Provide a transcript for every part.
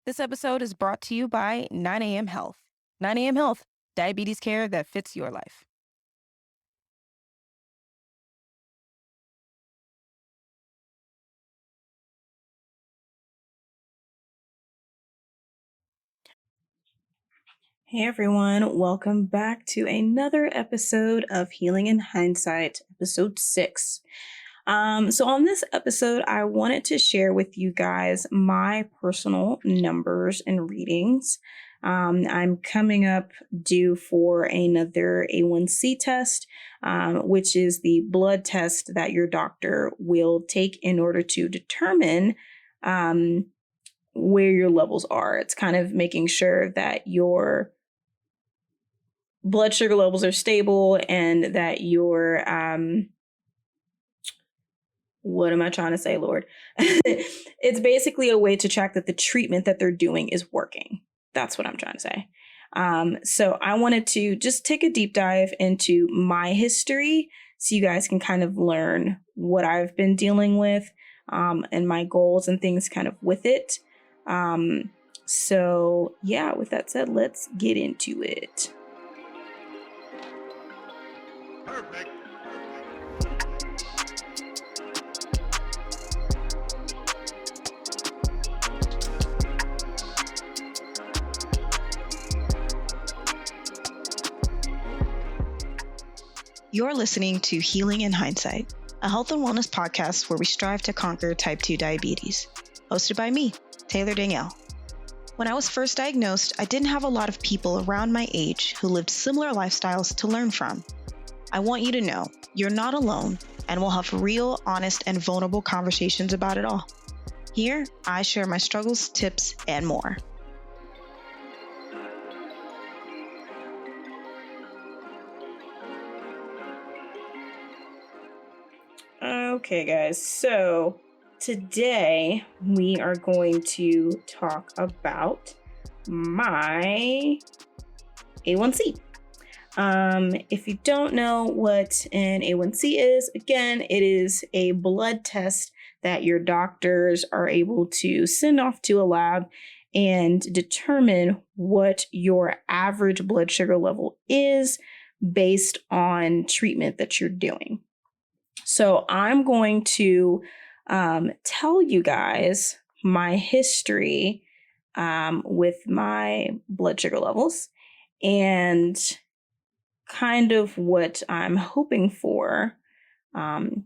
This episode is brought to you by 9 a.m. Health. 9 a.m. Health, diabetes care that fits your life. Hey everyone, welcome back to another episode of Healing in Hindsight, episode 6. So on this episode, I wanted to share with you guys my personal numbers and readings. I'm coming up due for another A1C test, which is the blood test that your doctor will take in order to determine where your levels are. It's kind of making sure that your blood sugar levels are stable and that your what am I trying to say, Lord? It's basically a way to track that the treatment that they're doing is working. That's what I'm trying to say. So I wanted to just take a deep dive into my history so you guys can kind of learn what I've been dealing with and my goals and things kind of with it. So yeah, with that said, let's get into it. Perfect. You're listening to Healing in Hindsight, a health and wellness podcast where we strive to conquer type 2 diabetes. Hosted by me, Taylor Daniele. When I was first diagnosed, I didn't have a lot of people around my age who lived similar lifestyles to learn from. I want you to know you're not alone, and we'll have real, honest, and vulnerable conversations about it all. Here, I share my struggles, tips, and more. Okay, guys, so today we are going to talk about my A1C. If you don't know what an A1C is, again, it is a blood test that your doctors are able to send off to a lab and determine what your average blood sugar level is based on treatment that you're doing. So I'm going to tell you guys my history with my blood sugar levels and kind of what I'm hoping for in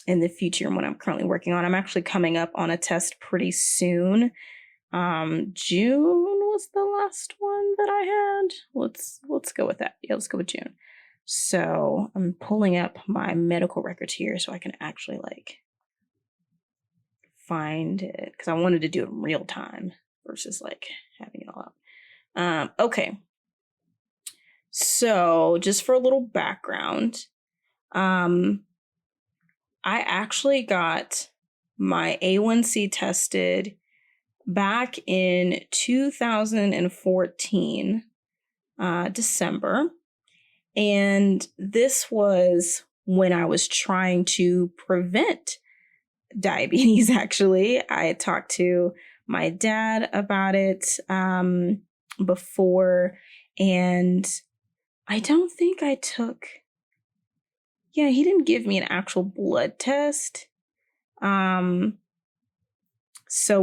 the future and what I'm currently working on. I'm actually coming up on a test pretty soon. June was the last one that I had. Let's go with that. Yeah, let's go with June. So I'm pulling up my medical records here so I can actually find it because I wanted to do it in real time versus having it all out. Okay. So just for a little background, I actually got my A1C tested back in 2014, December. And this was when I was trying to prevent diabetes, actually. I had talked to my dad about it before, and I don't think I took... Yeah, he didn't give me an actual blood test. So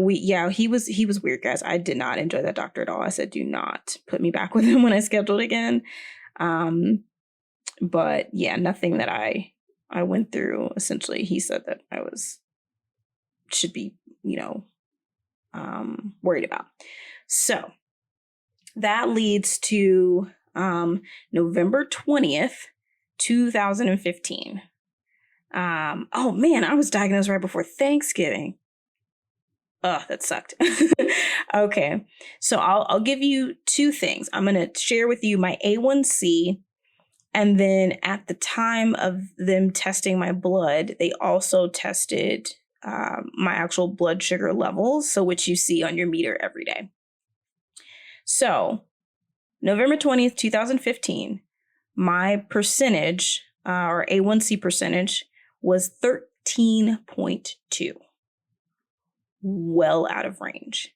he was weird, guys. I did not enjoy that doctor at all. I said, do not put me back with him when I scheduled again. But yeah, nothing that I went through. Essentially, he said that I should be, worried about. So that leads to November 20th, 2015. Oh man, I was diagnosed right before Thanksgiving. Oh, that sucked. Okay, so I'll give you two things. I'm going to share with you my A1C, and then at the time of them testing my blood, they also tested my actual blood sugar levels, so which you see on your meter every day. So November 20th, 2015, my percentage, or A1C percentage, was 13.2. Well out of range.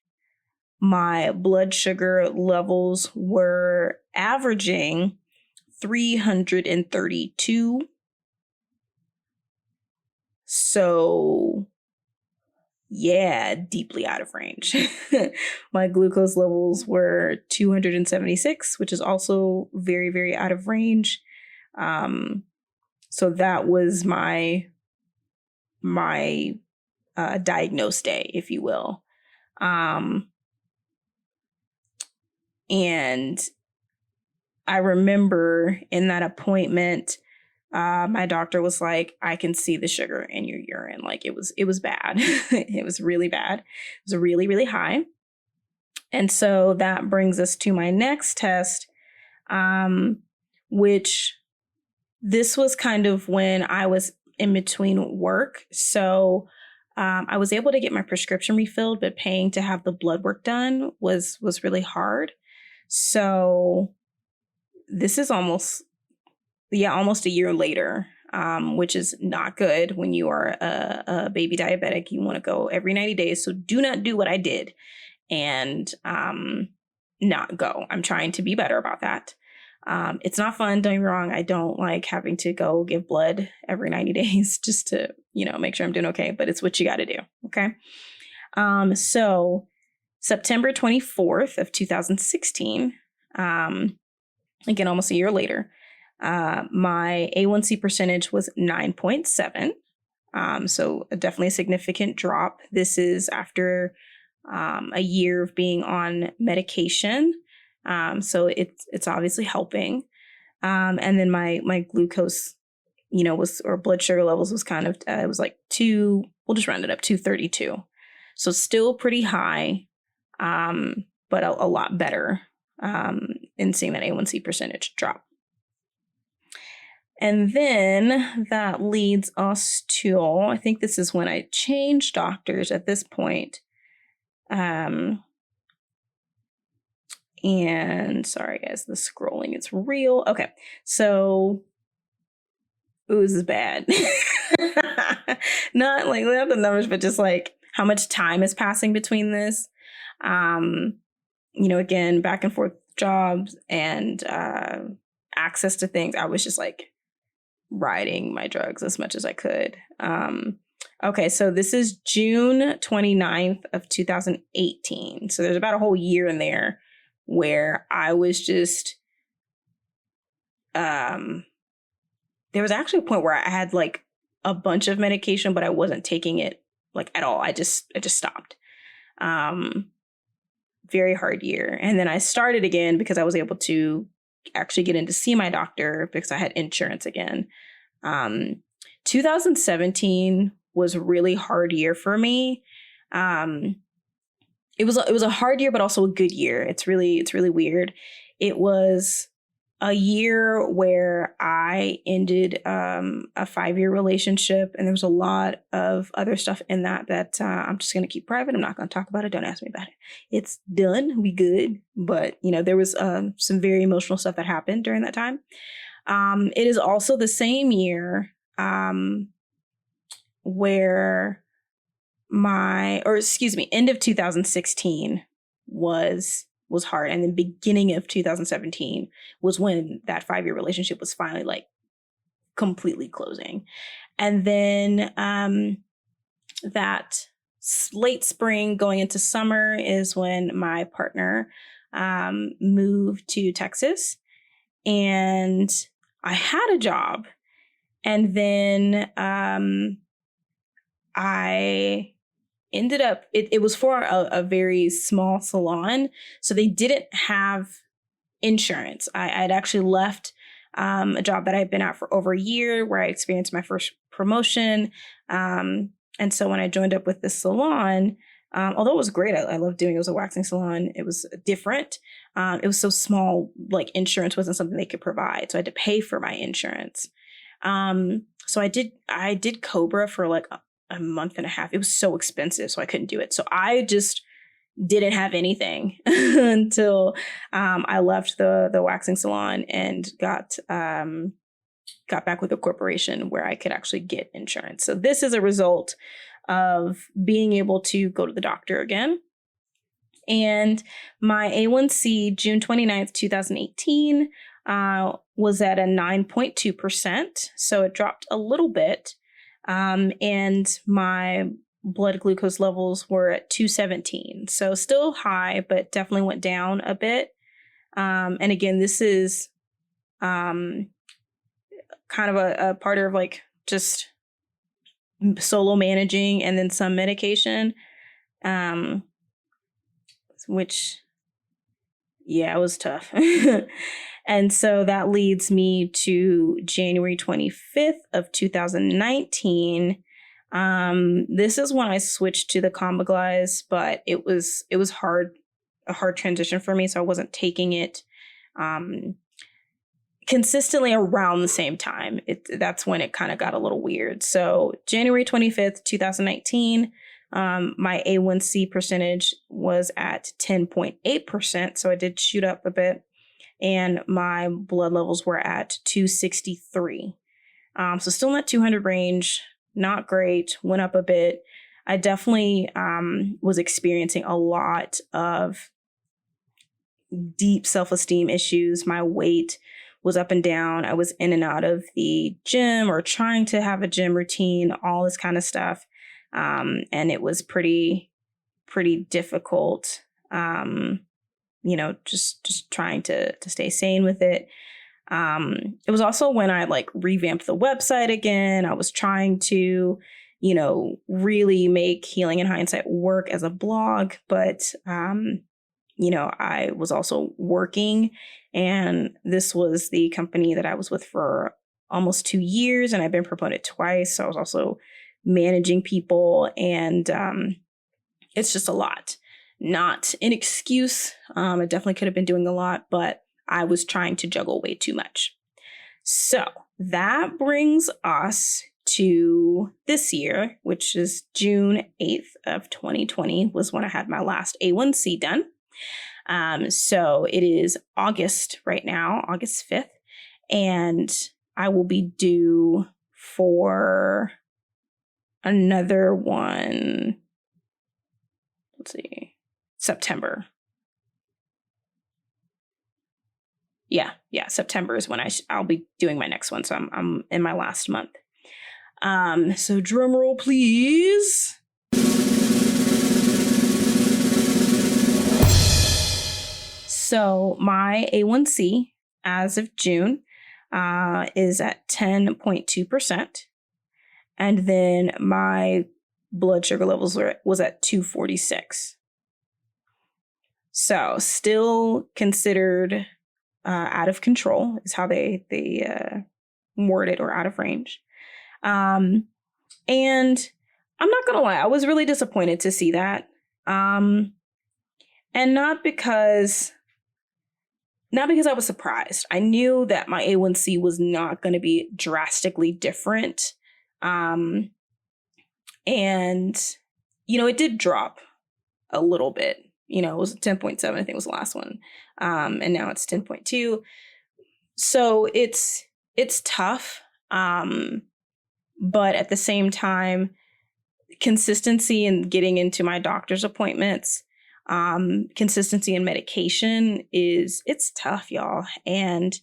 my blood sugar levels were averaging 332. So, yeah, deeply out of range. My glucose levels were 276, which is also very, very out of range. So that was my diagnosed day, if you will. And I remember in that appointment, my doctor was like, I can see the sugar in your urine. Like it was bad. It was really bad. It was really, really high. And so that brings us to my next test, which this was kind of when I was in between work. So I was able to get my prescription refilled, but paying to have the blood work done was really hard. So this is almost a year later, which is not good when you are a baby diabetic. You want to go every 90 days. So do not do what I did and not go. I'm trying to be better about that. It's not fun, don't get me wrong. I don't like having to go give blood every 90 days just to, make sure I'm doing okay, but it's what you got to do. Okay. So September 24th of 2016, again, almost a year later, my A1C percentage was 9.7. So definitely a significant drop. This is after a year of being on medication. So it's obviously helping. And then my glucose, or blood sugar levels was kind of, it was like we'll just round it up, 232. So still pretty high, but a lot better in seeing that A1C percentage drop. And then that leads us to, I think this is when I changed doctors at this point. And sorry guys, the scrolling is real. Okay, so this is bad. Not the numbers, but just like how much time is passing between this. Again, back and forth jobs and access to things. I was just like riding my drugs as much as I could. Okay, so this is June 29th of 2018. So there's about a whole year in there where I was just, there was actually a point where I had like a bunch of medication, but I wasn't taking it like at all. I just stopped. Very hard year. And then I started again because I was able to actually get in to see my doctor because I had insurance again. 2017 was a really hard year for me. It was a hard year, but also a good year. It's really weird. It was a year where I ended a 5-year relationship, and there was a lot of other stuff in that I'm just going to keep private. I'm not going to talk about it. Don't ask me about it. It's done. We good. But, there was some very emotional stuff that happened during that time. It is also the same year where end of 2016 was hard. And the beginning of 2017 was when that 5-year relationship was finally like completely closing. And then that late spring going into summer is when my partner moved to Texas, and I had a job. And then I ended up, it was for a very small salon. So they didn't have insurance. I'd actually left a job that I'd been at for over a year where I experienced my first promotion. And so when I joined up with this salon, although it was great, I loved doing it. It was a waxing salon. It was different. It was so small, like insurance wasn't something they could provide. So I had to pay for my insurance. So I did Cobra for like a month and a half. It was so expensive, so I couldn't do it. So I just didn't have anything until I left the waxing salon and got back with a corporation where I could actually get insurance. So this is a result of being able to go to the doctor again And my A1C, June 29th, 2018, was at a 9.2%. So it dropped a little bit. And my blood glucose levels were at 217. So still high, but definitely went down a bit. And again, this is kind of a part of like just solo managing and then some medication, which, yeah, it was tough. And so that leads me to January 25th of 2019. This is when I switched to the Combiglize, but it was a hard transition for me. So I wasn't taking it consistently around the same time. That's when it kind of got a little weird. So January 25th, 2019, my A1C percentage was at 10.8%. So I did shoot up a bit. And my blood levels were at 263. So still in that 200 range, not great, went up a bit. I definitely was experiencing a lot of deep self-esteem issues. My weight was up and down. I was in and out of the gym or trying to have a gym routine, all this kind of stuff. And it was pretty difficult. Just trying to stay sane with it. It was also when I like revamped the website again. I was trying to, really make Healing in Hindsight work as a blog, but, I was also working, and this was the company that I was with for almost 2 years, and I've been promoted twice. So I was also managing people, and it's just a lot. Not an excuse. I definitely could have been doing a lot, but I was trying to juggle way too much. So that brings us to this year, which is June 8th of 2020 was when I had my last A1C done. So it is August right now, August 5th, and I will be due for another one. Let's see. September. Yeah, September is when I'll be doing my next one. So I'm in my last month. So drum roll, please. So my A1C as of June is at 10.2%. And then my blood sugar levels was at 246. So still considered out of control is how they word it, or out of range. And I'm not gonna lie, I was really disappointed to see that. And not because I was surprised. I knew that my A1C was not going to be drastically different. And it did drop a little bit. It was 10.7, I think was the last one. And now it's 10.2. So it's tough. But at the same time, consistency in getting into my doctor's appointments, consistency in medication it's tough, y'all. And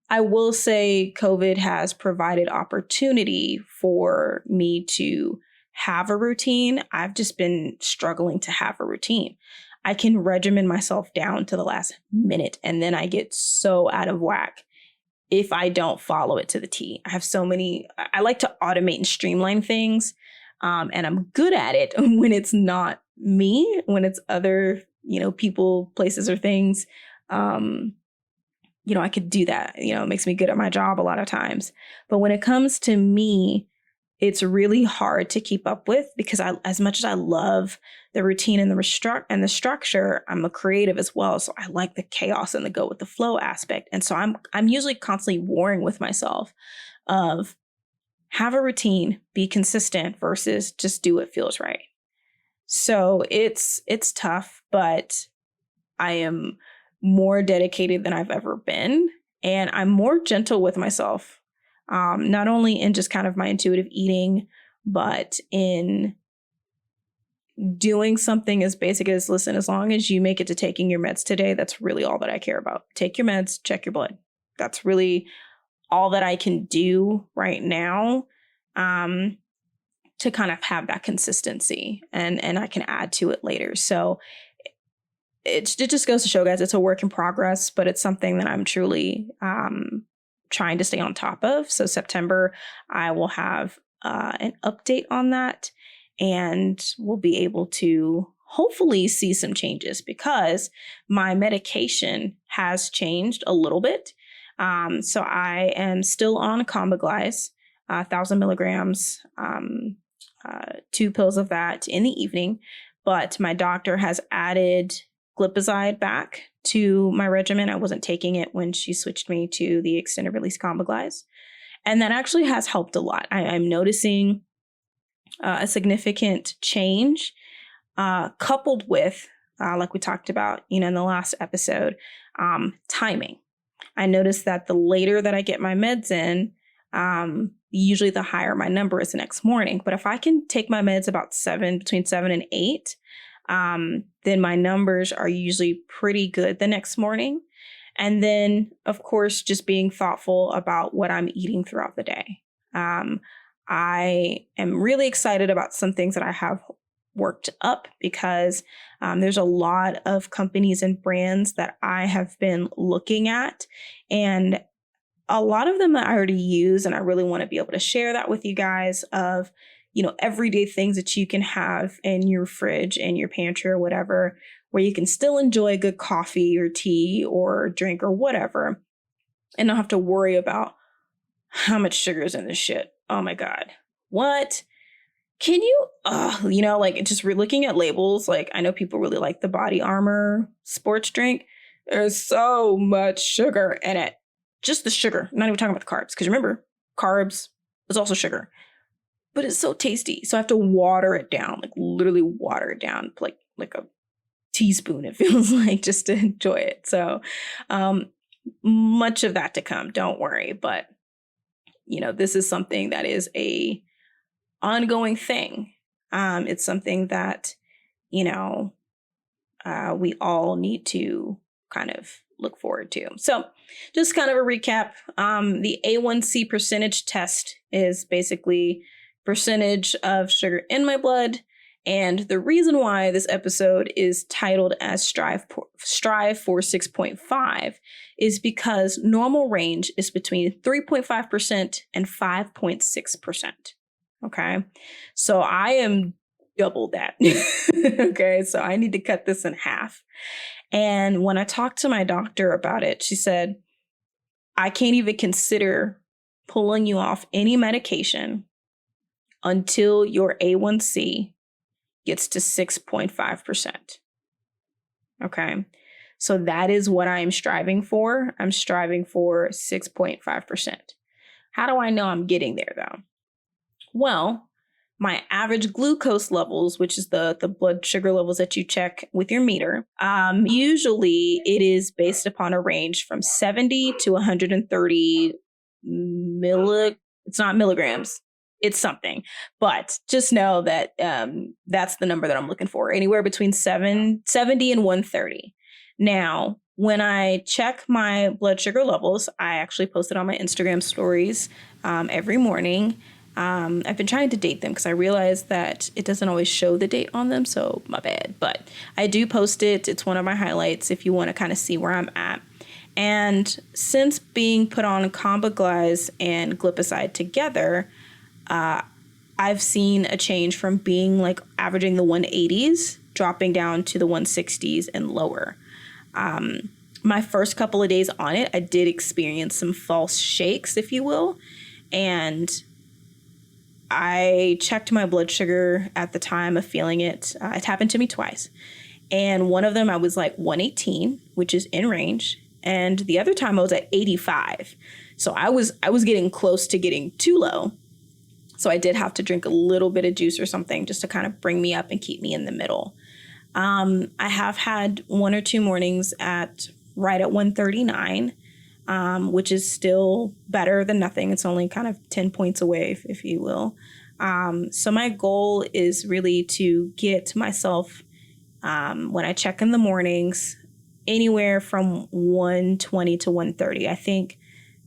I will say COVID has provided opportunity for me to have a routine. I've just been struggling to have a routine. I can regimen myself down to the last minute, and then I get so out of whack if I don't follow it to the T. I like to automate and streamline things. And I'm good at it when it's not me, when it's other, people, places, or things. I could do that. It makes me good at my job a lot of times. But when it comes to me, it's really hard to keep up with, because as much as I love the routine and the structure, I'm a creative as well. So I like the chaos and the go with the flow aspect. And so I'm usually constantly warring with myself of have a routine, be consistent versus just do what feels right. So it's tough, but I am more dedicated than I've ever been. And I'm more gentle with myself. Not only in just kind of my intuitive eating, but in doing something as basic as, listen, as long as you make it to taking your meds today, that's really all that I care about. Take your meds, check your blood. That's really all that I can do right now, to kind of have that consistency, and I can add to it later. So it just goes to show, guys, it's a work in progress, but it's something that I'm truly trying to stay on top of. So September, I will have an update on that, and we'll be able to hopefully see some changes, because my medication has changed a little bit. So I am still on Combiglize, 1,000 milligrams, 2 pills of that in the evening, but my doctor has added glipizide back to my regimen. I wasn't taking it when she switched me to the extended release Combiglize, and that actually has helped a lot. I'm noticing a significant change, coupled with, like we talked about, in the last episode, timing. I noticed that the later that I get my meds in, usually the higher my number is the next morning. But if I can take my meds about between 7 and 8, then my numbers are usually pretty good the next morning. And then, of course, just being thoughtful about what I'm eating throughout the day. I am really excited about some things that I have worked up, because there's a lot of companies and brands that I have been looking at, and a lot of them that I already use, and I really want to be able to share that with you guys, of everyday things that you can have in your fridge, in your pantry, or whatever, where you can still enjoy good coffee or tea or drink or whatever, and not have to worry about how much sugar is in this shit. Oh my God. What? Can you, just looking at labels, like, I know people really like the Body Armor sports drink. There's so much sugar in it. Just the sugar. I'm not even talking about the carbs, because remember, carbs is also sugar. But it's so tasty. So I have to water it down, like literally water it down, like a teaspoon, it feels like, just to enjoy it. So much of that to come. Don't worry. But, this is something that is a ongoing thing. It's something that, we all need to kind of look forward to. So just kind of a recap. The A1C percentage test is basically percentage of sugar in my blood. And the reason why this episode is titled as Strive for 6.5 is because normal range is between 3.5% and 5.6%. Okay. So I am double that. Okay. So I need to cut this in half. And when I talked to my doctor about it, she said, I can't even consider pulling you off any medication until your A1C gets to 6.5%. Okay. So that is what I'm striving for. I'm striving for 6.5%. How do I know I'm getting there, though? Well, my average glucose levels, which is the blood sugar levels that you check with your meter, usually it is based upon a range from 70 to 130 it's not milligrams. It's something. But just know that that's the number that I'm looking for, anywhere between 70 and 130. Now, when I check my blood sugar levels, I actually post it on my Instagram stories every morning. I've been trying to date them because I realized that it doesn't always show the date on them, so my bad. But I do post it. It's one of my highlights if you want to kind of see where I'm at. And since being put on Combiglize and glipizide together, I've seen a change from being like averaging the 180s, dropping down to the 160s and lower. My first couple of days on it, I did experience some false shakes, if you will. And I checked my blood sugar at the time of feeling it. It happened to me twice. And one of them, I was like 118, which is in range. And the other time I was at 85. So I was getting close to getting too low. So I did have to drink a little bit of juice or something just to kind of bring me up and keep me in the middle. I have had one or two mornings right at 139, which is still better than nothing. It's only kind of 10 points away, if you will. So my goal is really to get myself, when I check in the mornings, anywhere from 120 to 130. I think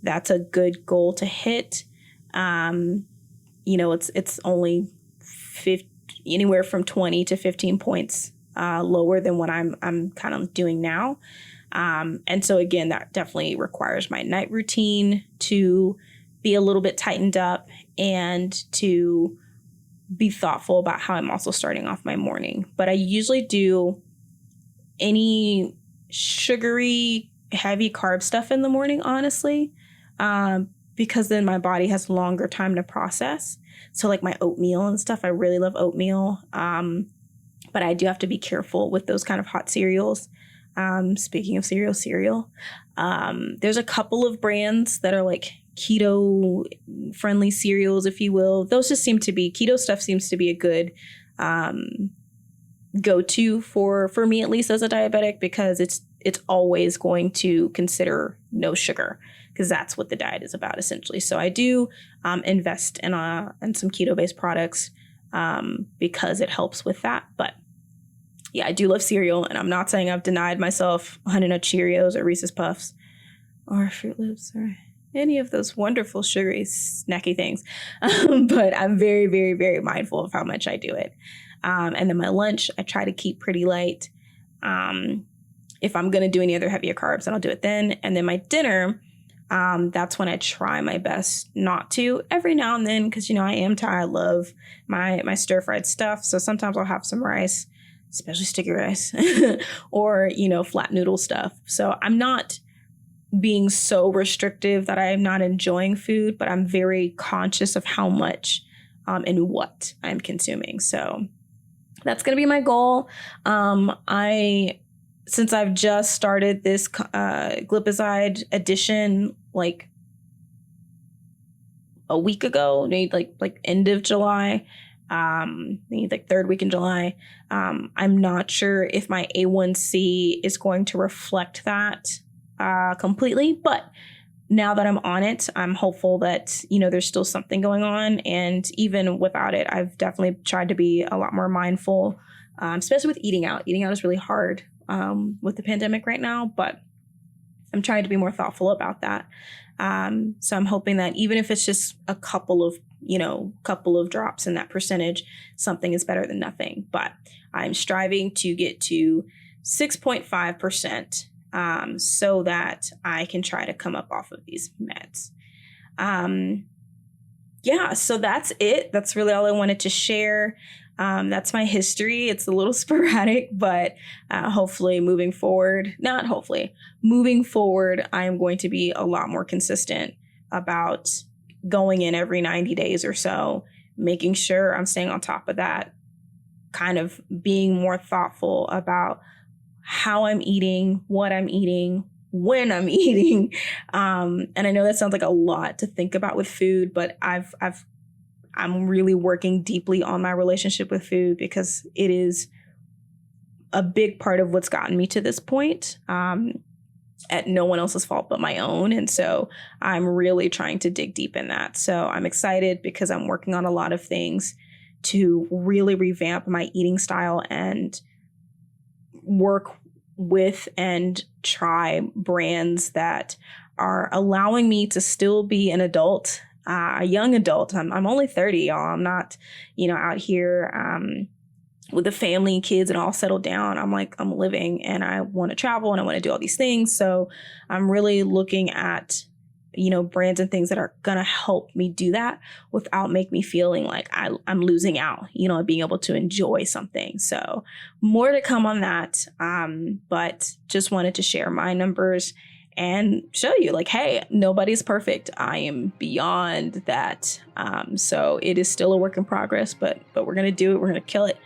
that's a good goal to hit. It's only anywhere from 20 to 15 points lower than what I'm kind of doing now. And so again, that definitely requires my night routine to be a little bit tightened up and to be thoughtful about how I'm also starting off my morning. But I usually do any sugary, heavy carb stuff in the morning, honestly, because then my body has longer time to process. So like my oatmeal and stuff, I really love oatmeal. But I do have to be careful with those kind of hot cereals. Speaking of cereal, there's a couple of brands that are like keto friendly cereals, if you will. Those just seem to be, keto stuff seems to be a good go-to for me, at least as a diabetic, because it's always going to consider no sugar, because that's what the diet is about essentially. So I do invest in some keto-based products because it helps with that. But yeah, I do love cereal, and I'm not saying I've denied myself Honey Nut Cheerios or Reese's Puffs or Fruit Loops or any of those wonderful sugary snacky things. But I'm very, very, very mindful of how much I do it. And then my lunch, I try to keep pretty light. If I'm going to do any other heavier carbs, then I'll do it then. And then my dinner, that's when I try my best not to every now and then, because, I am tired. I love my stir-fried stuff. So sometimes I'll have some rice, especially sticky rice, or, flat noodle stuff. So I'm not being so restrictive that I'm not enjoying food, but I'm very conscious of how much and what I'm consuming. So that's going to be my goal. Since I've just started this glipizide addition, like a week ago, maybe like end of July, maybe like third week in July. I'm not sure if my A1C is going to reflect that completely, but now that I'm on it, I'm hopeful that, there's still something going on. And even without it, I've definitely tried to be a lot more mindful, especially with eating out. Eating out is really hard with the pandemic right now, but I'm trying to be more thoughtful about that. So I'm hoping that even if it's just a couple of drops in that percentage, something is better than nothing. But I'm striving to get to 6.5%. So that I can try to come up off of these meds. So that's it. That's really all I wanted to share. That's my history. It's a little sporadic, but moving forward, I am going to be a lot more consistent about going in every 90 days or so, making sure I'm staying on top of that, kind of being more thoughtful about how I'm eating, what I'm eating, when I'm eating. And I know that sounds like a lot to think about with food, but I'm really working deeply on my relationship with food, because it is a big part of what's gotten me to this point, at no one else's fault but my own. And so I'm really trying to dig deep in that. So I'm excited because I'm working on a lot of things to really revamp my eating style and work with and try brands that are allowing me to still be an adult, a young adult. I'm only 30, y'all. I'm not, out here with a family and kids and all settled down. I'm living, and I want to travel and I want to do all these things. So I'm really looking at, brands and things that are going to help me do that without make me feeling like I'm losing out, being able to enjoy something. So more to come on that. But just wanted to share my numbers and show you hey, nobody's perfect. I am beyond that. So it is still a work in progress, but we're going to do it. We're going to kill it.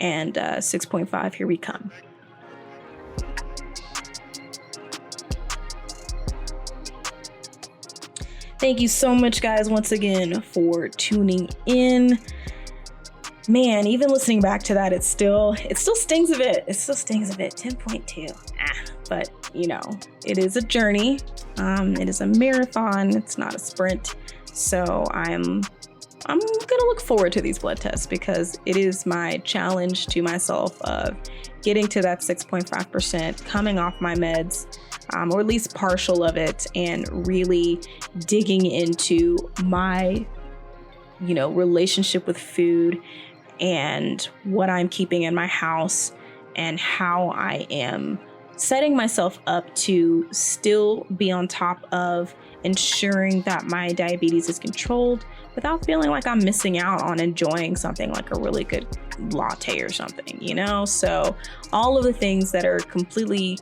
And 6.5, here we come. Thank you so much, guys, once again for tuning in. Man, even listening back to that, it still stings a bit. 10.2. But it is a journey. It is a marathon. It's not a sprint. So I'm I'm gonna look forward to these blood tests because it is my challenge to myself of getting to that 6.5%, coming off my meds, or at least partial of it, and really digging into my, relationship with food and what I'm keeping in my house and how I am setting myself up to still be on top of ensuring that my diabetes is controlled without feeling like I'm missing out on enjoying something like a really good latte or something, So all of the things that are completely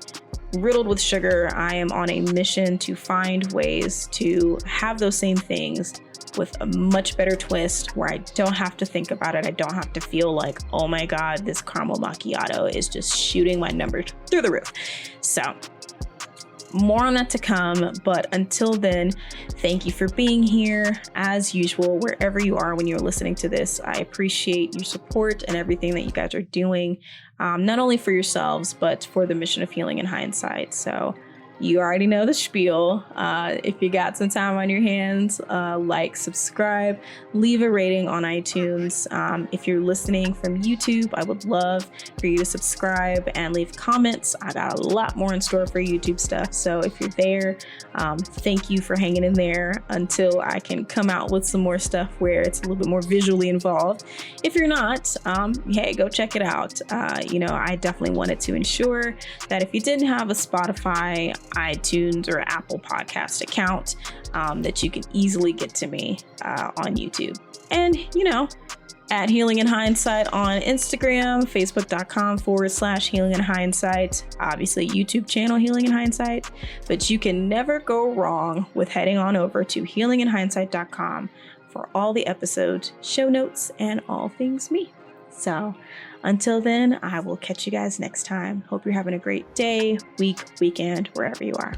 riddled with sugar, I am on a mission to find ways to have those same things with a much better twist where I don't have to think about it. I don't have to feel like, oh my God, this caramel macchiato is just shooting my numbers through the roof. So more on that to come, but until then, thank you for being here. As usual, wherever you are when you're listening to this, I appreciate your support and everything that you guys are doing, not only for yourselves, but for the mission of healing in hindsight. So you already know the spiel. If you got some time on your hands, subscribe, leave a rating on iTunes. If you're listening from YouTube, I would love for you to subscribe and leave comments. I got a lot more in store for YouTube stuff. So if you're there, thank you for hanging in there until I can come out with some more stuff where it's a little bit more visually involved. If you're not, hey, go check it out. I definitely wanted to ensure that if you didn't have a Spotify, iTunes, or Apple podcast account, that you can easily get to me on YouTube. And, at Healing in Hindsight on Instagram, facebook.com/Healing in Hindsight, obviously YouTube channel Healing in Hindsight, but you can never go wrong with heading on over to healinginhindsight.com for all the episodes, show notes, and all things me. So until then, I will catch you guys next time. Hope you're having a great day, week, weekend, wherever you are.